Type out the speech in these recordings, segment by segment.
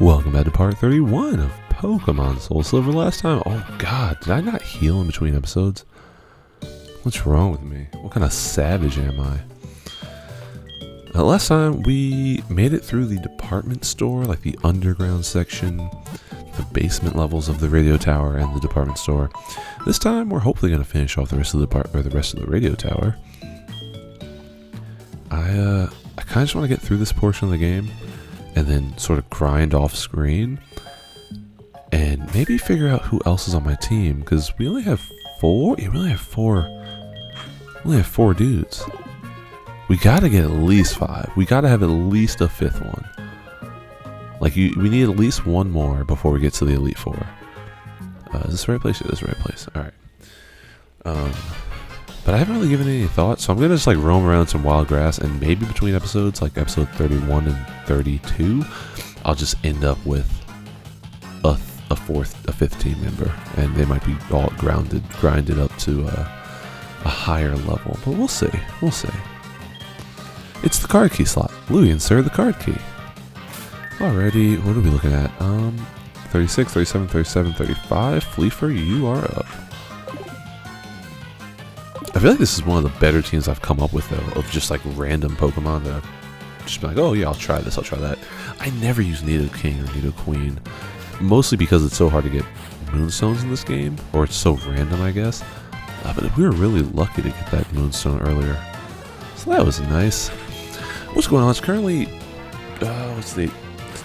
Welcome back to part 31 of Pokemon Soul Silver. Last time, oh god, did I not heal in between episodes? What's wrong with me? What kind of savage am I? Last time, we made it through the department store, like the underground section, the basement levels of the radio tower and the department store. This time, we're hopefully going to finish off the rest of the radio tower. I kind of just want to get through this portion of the game and then sort of grind off screen and maybe figure out who else is on my team, because we only have four. Yeah, we only have four dudes. We gotta get at least 5. We gotta have at least a 5th one. Like, we need at least one more before we get to the Elite Four. Is this the right place? It is the right place. Alright. But I haven't really given any thought, so I'm gonna just like roam around some wild grass, and maybe between episodes, like episode 31 and 32, I'll just end up with a 5th team member, and they might be all grinded up to a higher level. But we'll see. We'll see. It's the card key slot. Louie, insert the card key. Alrighty, what are we looking at? 36, 37, 37, 35. Fleefer, you are up. I feel like this is one of the better teams I've come up with, though, of just like random Pokemon that I've just been like, oh yeah, I'll try this, I'll try that. I never use Nidoking or Nidoqueen, mostly because it's so hard to get Moonstones in this game, or it's so random, I guess. But we were really lucky to get that Moonstone earlier, so that was nice. What's going on? It's currently, what's the date?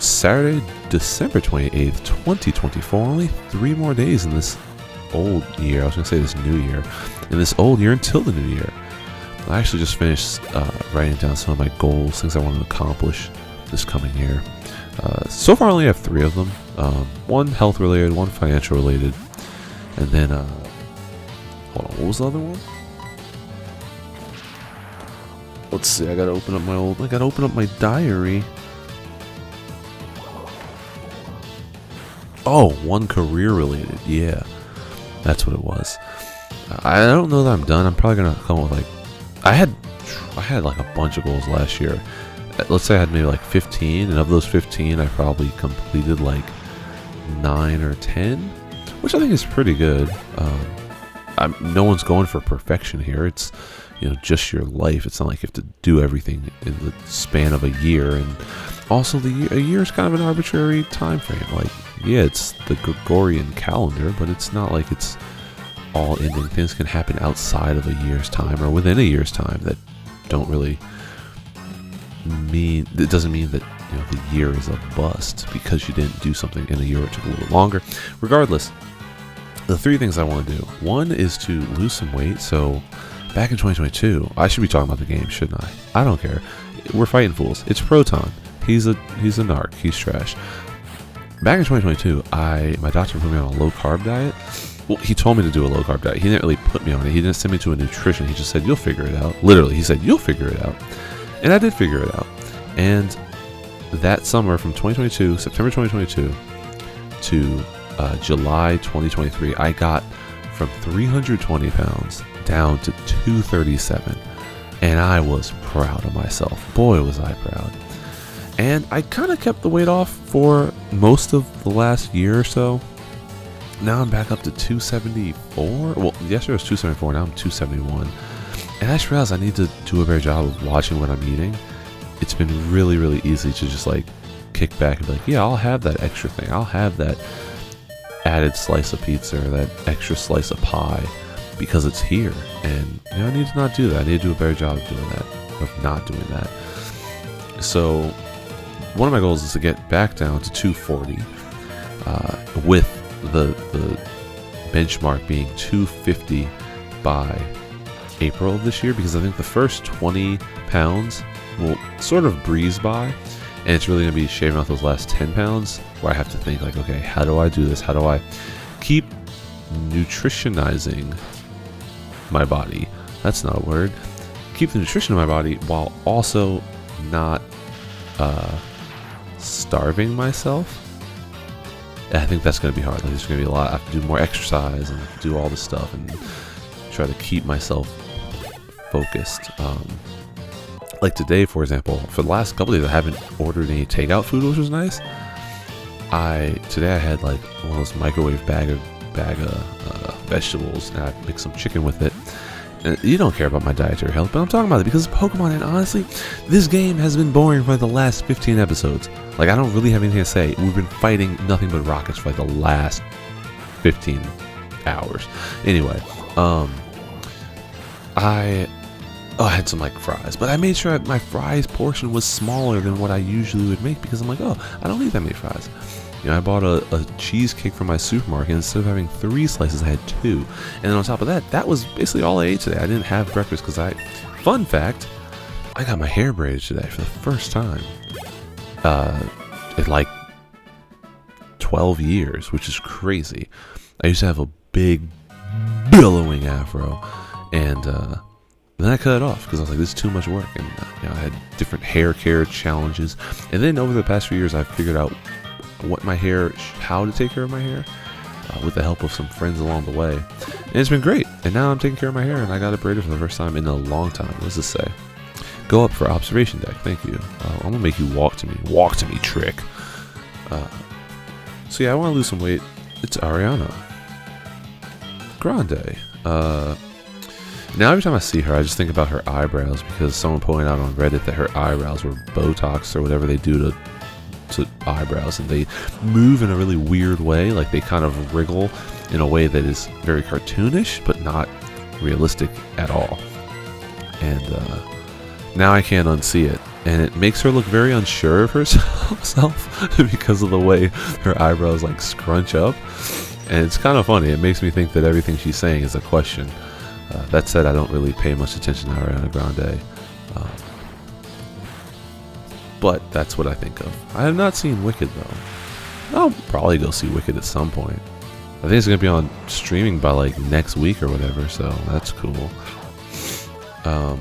Saturday, December 28th, 2024. Only 3 more days in this old year. I was going to say this new year. In this old year until the new year. I actually just finished writing down some of my goals, things I want to accomplish this coming year. So far I only have 3 of them. 1 health related, 1 financial related, and then hold on, what was the other one? Let's see, I gotta open up my diary. Oh, 1 career related, yeah. That's what it was. I don't know that I'm done. I'm probably gonna come up with like, I had like a bunch of goals last year. Let's say I had maybe like 15, and of those 15, I probably completed like 9 or 10, which I think is pretty good. No one's going for perfection here. It's, you know, just your life. It's not like you have to do everything in the span of a year, and also a year is kind of an arbitrary time frame. Like, yeah, it's the Gregorian calendar, but it's not like it's all ending. Things can happen outside of a year's time or within a year's time that don't really mean, it doesn't mean that, you know, the year is a bust because you didn't do something in a year or took a little bit longer. Regardless, the 3 things I want to do. 1 is to lose some weight. So back in 2022, I should be talking about the game, shouldn't I? I don't care. We're fighting fools. It's Proton. He's a narc. He's trash. Back in 2022, my doctor put me on a low carb diet. Well, he told me to do a low carb diet. He didn't really put me on it. He didn't send me to a nutrition. He just said, you'll figure it out. Literally, he said, you'll figure it out. And I did figure it out. And that summer from September 2022 to July 2023, I got from 320 pounds down to 237. And I was proud of myself. Boy, was I proud. And I kind of kept the weight off for most of the last year or so. Now I'm back up to 274. Well, yesterday was 274. Now I'm 271. And I just realized I need to do a better job of watching what I'm eating. It's been really, really easy to just like kick back and be like, yeah, I'll have that extra thing. I'll have that added slice of pizza or that extra slice of pie because it's here. And you know, I need to not do that. I need to do a better job of doing that, of not doing that. So one of my goals is to get back down to 240 with the benchmark being 250 by April of this year, because I think the first 20 pounds will sort of breeze by, and it's really going to be shaving off those last 10 pounds where I have to think like, okay, how do I do this? How do I keep nutritionizing my body? That's not a word. Keep the nutrition in my body while also not starving myself. I think that's going to be hard. Like, there's going to be a lot. I have to do more exercise and do all this stuff and try to keep myself focused. Like today, for example, for the last couple days, I haven't ordered any takeout food, which was nice. Today I had like one of those microwave bag of vegetables, and I mixed some chicken with it. And you don't care about my dietary health, but I'm talking about it because of Pokemon. And honestly, this game has been boring for like the last 15 episodes. Like, I don't really have anything to say. We've been fighting nothing but rockets for like the last 15 hours. Anyway, I had some like fries, but I made sure my fries portion was smaller than what I usually would make because I'm like, oh, I don't need that many fries. You know, I bought a cheesecake from my supermarket. Instead of having 3 slices, I had 2. And then on top of that, that was basically all I ate today. I didn't have breakfast because fun fact, I got my hair braided today for the first time in like 12 years, which is crazy. I used to have a big billowing afro, and then I cut it off because I was like, this is too much work. And you know, I had different hair care challenges. And then over the past few years, I've figured out how to take care of my hair with the help of some friends along the way. And it's been great. And now I'm taking care of my hair, and I got it braided for the first time in a long time. What does this say? Go up for observation deck. Thank you. I'm going to make you walk to me. Walk to me, trick. So yeah, I want to lose some weight. It's Ariana Grande. Now every time I see her, I just think about her eyebrows because someone pointed out on Reddit that her eyebrows were Botox or whatever they do to eyebrows, and they move in a really weird way. Like, they kind of wriggle in a way that is very cartoonish but not realistic at all. And now I can't unsee it, and it makes her look very unsure of herself because of the way her eyebrows like scrunch up. And it's kind of funny. It makes me think that everything she's saying is a question. That said, I don't really pay much attention to Ariana Grande. But that's what I think of. I have not seen Wicked, though. I'll probably go see Wicked at some point. I think it's going to be on streaming by like next week or whatever, so that's cool. So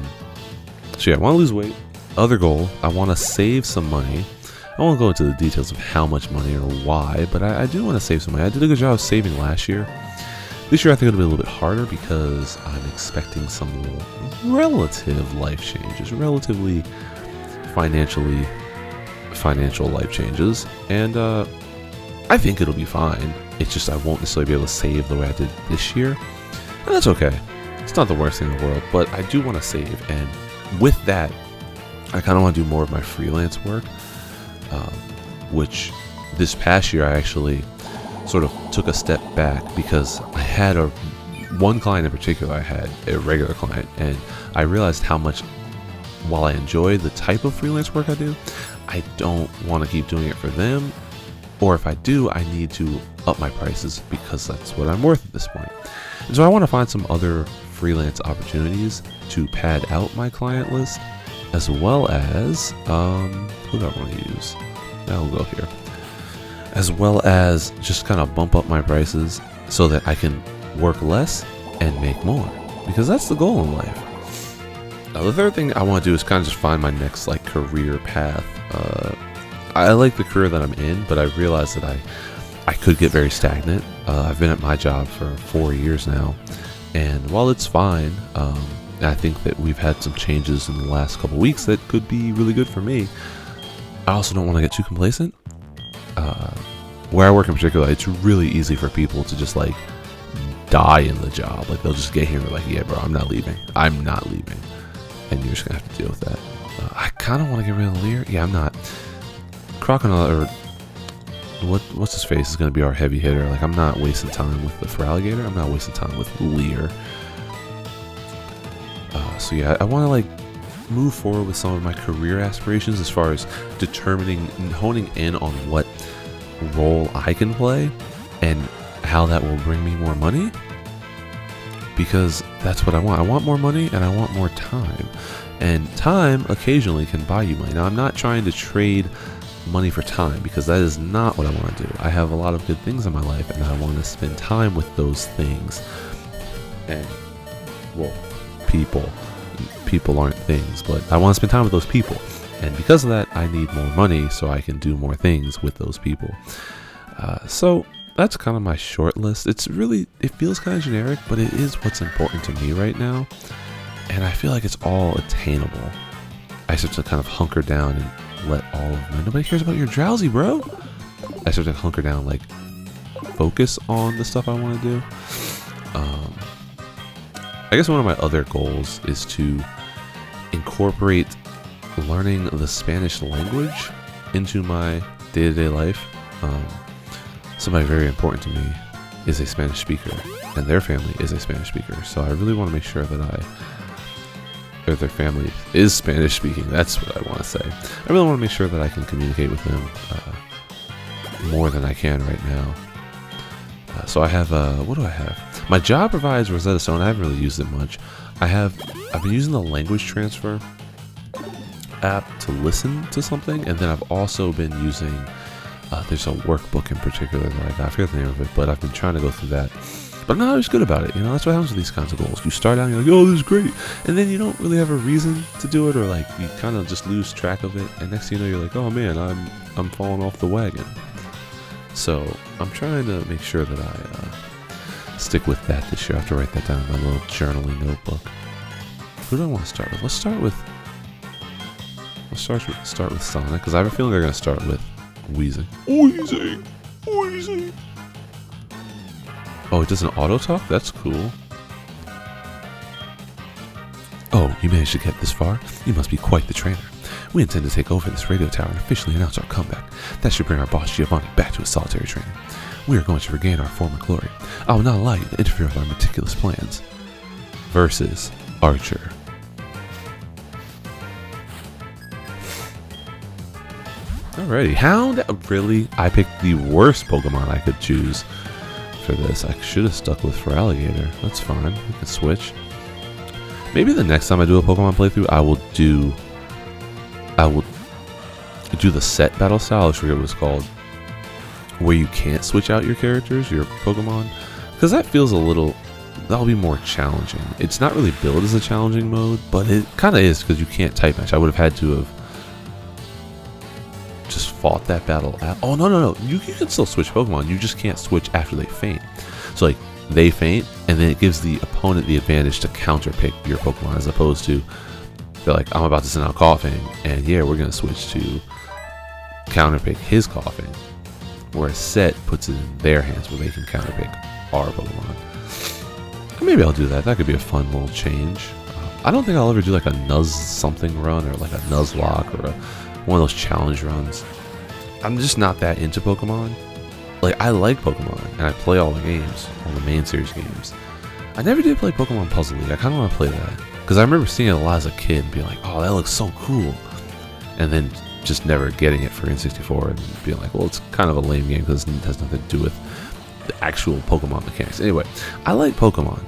yeah, I want to lose weight. Other goal, I want to save some money. I won't go into the details of how much money or why, but I do want to save some money. I did a good job of saving last year. This year I think it'll be a little bit harder because I'm expecting some relative life changes, relatively financial life changes, and I think it'll be fine. It's just I won't necessarily be able to save the way I did this year, and that's okay. It's not the worst thing in the world, but I do want to save, and with that, I kind of want to do more of my freelance work, which this past year I actually sort of took a step back because I had one client in particular. I had a regular client, and I realized how much, while I enjoy the type of freelance work I do, I don't want to keep doing it for them, or if I do, I need to up my prices because that's what I'm worth at this point. And so I want to find some other freelance opportunities to pad out my client list, as well as who do I want to use? Now we'll go here. As well as just kind of bump up my prices so that I can work less and make more, because that's the goal in life. Now, the third thing I want to do is kind of just find my next like career path. I like the career that I'm in, but I realize that I could get very stagnant. I've been at my job for 4 years now, and while it's fine, I think that we've had some changes in the last couple weeks that could be really good for me. I also don't want to get too complacent. Where I work in particular, it's really easy for people to just like die in the job. Like, they'll just get here and they're like, yeah, bro, I'm not leaving. And you're just gonna have to deal with that. I kind of want to get rid of Lear. Yeah, I'm not. Crocodile, or what's his face, is gonna be our heavy hitter. Like, I'm not wasting time with the Feraligatr. I'm not wasting time with Lear. So yeah, I want to like move forward with some of my career aspirations as far as determining and honing in on what role I can play and how that will bring me more money, because that's what I want. I want more money and I want more time, and time occasionally can buy you money. Now, I'm not trying to trade money for time, because that is not what I want to do. I have a lot of good things in my life, and I want to spend time with those things. And, well, people aren't things, but I want to spend time with those people, and because of that, I need more money so I can do more things with those people. So that's kind of my short list. It feels kind of generic, but it is what's important to me right now, and I feel like it's all attainable. I just have to kind of hunker down and let all of my... Nobody cares about your drowsy, bro. I start to hunker down, like focus on the stuff I want to do. I guess one of my other goals is to incorporate learning the Spanish language into my day-to-day life. Somebody very important to me is a Spanish speaker, and their family is a Spanish speaker. So I really want to make sure that their family is Spanish speaking. That's what I want to say. I really want to make sure that I can communicate with them more than I can right now. So I have, what do I have? My job provides Rosetta Stone. I haven't really used it much. I've been using the language transfer app to listen to something, and then I've also been using, there's a workbook in particular that I got. I forget the name of it, but I've been trying to go through that. But I'm not always good about it. You know, that's what happens with these kinds of goals. You start out and you're like, oh, this is great. And then you don't really have a reason to do it, or like you kind of just lose track of it. And next thing you know, you're like, oh man, I'm falling off the wagon. So I'm trying to make sure that I stick with that this year. I have to write that down in my little journaling notebook. Who do I want to start with? Let's start with Sonic, because I have a feeling they're going to start with Wheezing. Wheezing. Oh, it does an auto talk? That's cool. Oh, you managed to get this far? You must be quite the trainer. We intend to take over this radio tower and officially announce our comeback. That should bring our boss Giovanni back to his solitary training. We are going to regain our former glory. I will not allow you to interfere with our meticulous plans. Versus Archer. Alrighty, Hound. Really? I picked the worst Pokemon I could choose for this. I should have stuck with Feraligatr. That's fine. We can switch. Maybe the next time I do a Pokemon playthrough, I will do the set battle style. I forget what it's called, where you can't switch out your characters, your Pokemon, because that'll be more challenging. It's not really billed as a challenging mode, but it kind of is, because you can't type match. I would have had to have just fought that battle out. Oh, no. You can still switch Pokemon. You just can't switch after they faint. So, like, they faint, and then it gives the opponent the advantage to counterpick your Pokemon, as opposed to, they're like, I'm about to send out Coughing, and yeah, we're going to switch to counterpick his Coughing. Whereas Set puts it in their hands where they can counterpick our Pokemon. Maybe I'll do that. That could be a fun little change. I don't think I'll ever do like a Nuzz something run, or like a Nuzlocke, or one of those challenge runs. I'm just not that into Pokemon. Like, I like Pokemon, and I play all the games, all the main series games. I never did play Pokemon Puzzle League. I kind of want to play that, because I remember seeing it a lot as a kid and being like, oh, that looks so cool. And then just never getting it for N64 and being like, well, it's kind of a lame game because it has nothing to do with the actual Pokemon mechanics. Anyway, I like Pokemon.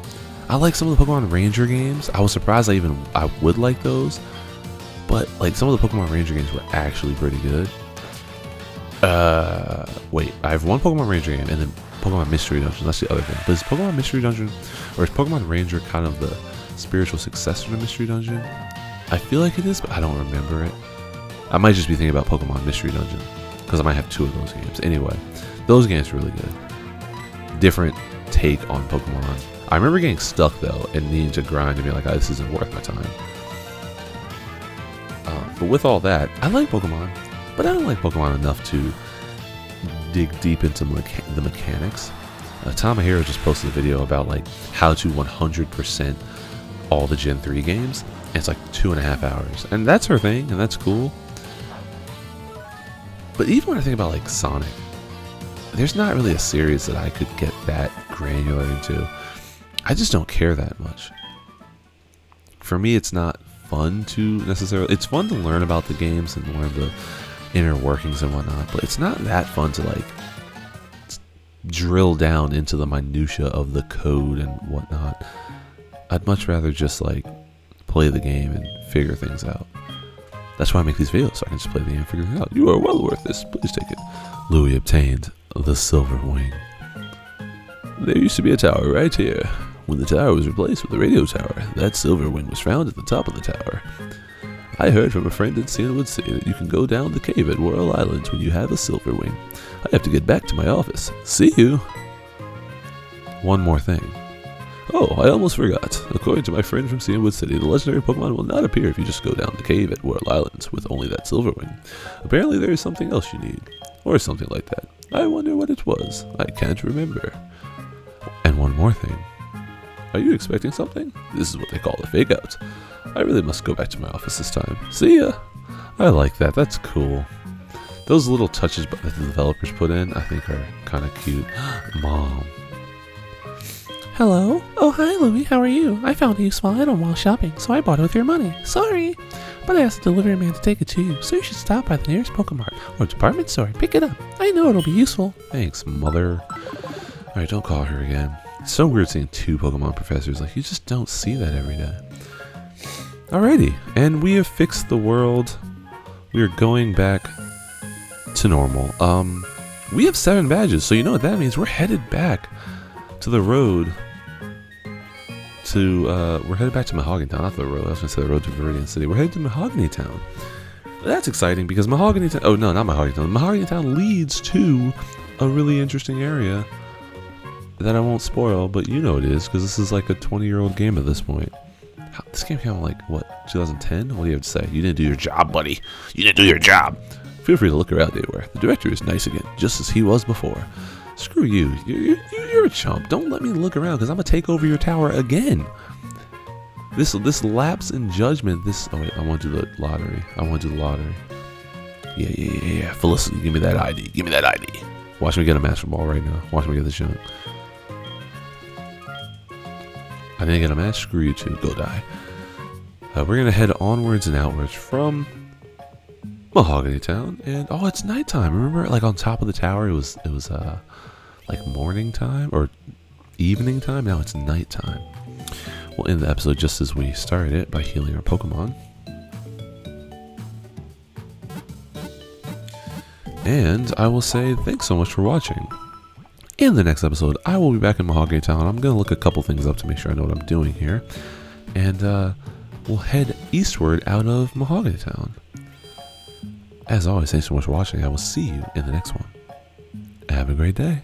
I like some of the Pokemon Ranger games. I was surprised I would like those. But like, some of the Pokemon Ranger games were actually pretty good. Wait, I have one Pokemon Ranger game and then Pokemon Mystery Dungeon. That's the other thing. But is Pokemon Mystery Dungeon, or is Pokemon Ranger kind of the spiritual successor to Mystery Dungeon? I feel like it is, but I don't remember it. I might just be thinking about Pokemon Mystery Dungeon, because I might have two of those games. Anyway, those games are really good. Different take on Pokemon. I remember getting stuck though and needing to grind and be like, oh, this isn't worth my time. But with all that, I like Pokemon, but I don't like Pokemon enough to dig deep into the mechanics. Tamahiro just posted a video about like how to 100% all the Gen 3 games, and it's like 2.5 hours, and that's her thing, and that's cool. But even when I think about like Sonic, there's not really a series that I could get that granular into. I just don't care that much. For me, it's not fun to necessarily. It's fun to learn about the games and learn the inner workings and whatnot, but it's not that fun to like drill down into the minutia of the code and whatnot. I'd much rather just like play the game and figure things out. That's why I make these videos, so I can just play the game and figure it out. You are well worth this. Please take it. Louis obtained the Silver Wing. There used to be a tower right here. When the tower was replaced with the radio tower, that Silver Wing was found at the top of the tower. I heard from a friend in Cianwood City that you can go down the cave at Royal Islands when you have a Silver Wing. I have to get back to my office. See you! One more thing. Oh, I almost forgot. According to my friend from Cianwood City, the legendary Pokemon will not appear if you just go down the cave at Royal Islands with only that Silver Wing. Apparently there is something else you need. or something like that. I wonder what it was. I can't remember. And one more thing. Are you expecting something? This is what they call a fake out. I really must go back to my office this time. See ya! I like that. That's cool. Those little touches that the developers put in, I think are kind of cute. Mom. Hello? Oh, hi, Louie. How are you? I found a useful item while shopping, so I bought it with your money. Sorry. But I asked the delivery man to take it to you, so you should stop by the nearest Pokemart or department store and pick it up. I know it'll be useful. Thanks, mother. Alright, don't call her again. It's so weird seeing 2 Pokemon professors. Like, you just don't see that every day. Alrighty, and we have fixed the world. We are going back to normal. We have 7 badges, so you know what that means. We're headed back to the road to, we're headed back to Mahogany Town, not the road. I was going to say the road to Viridian City. We're headed to Mahogany Town. That's exciting because Mahogany Town, oh no, not Mahogany Town. Mahogany Town leads to a really interesting area that I won't spoil, but you know it is because this is like a 20-year-old game at this point. This game came out like, what, 2010? What do you have to say? You didn't do your job, buddy. You didn't do your job. Feel free to look around anywhere. The director is nice again, just as he was before. Screw you. You're a chump. Don't let me look around because I'm going to take over your tower again. This lapse in judgment, oh wait, I want to do the lottery. Yeah. Felicity, give me that ID. Give me that ID. Watch me get a Master Ball right now. Watch me get the junk. I didn't get a match. Screw you two. Go die. We're going to head onwards and outwards from Mahogany Town. And, oh, it's nighttime. Remember, like, on top of the tower, it was like, morning time or evening time. Now it's nighttime. We'll end the episode just as we started it by healing our Pokemon. And I will say thanks so much for watching. In the next episode, I will be back in Mahogany Town. I'm going to look a couple things up to make sure I know what I'm doing here. And we'll head eastward out of Mahogany Town. As always, thanks so much for watching. I will see you in the next one. Have a great day.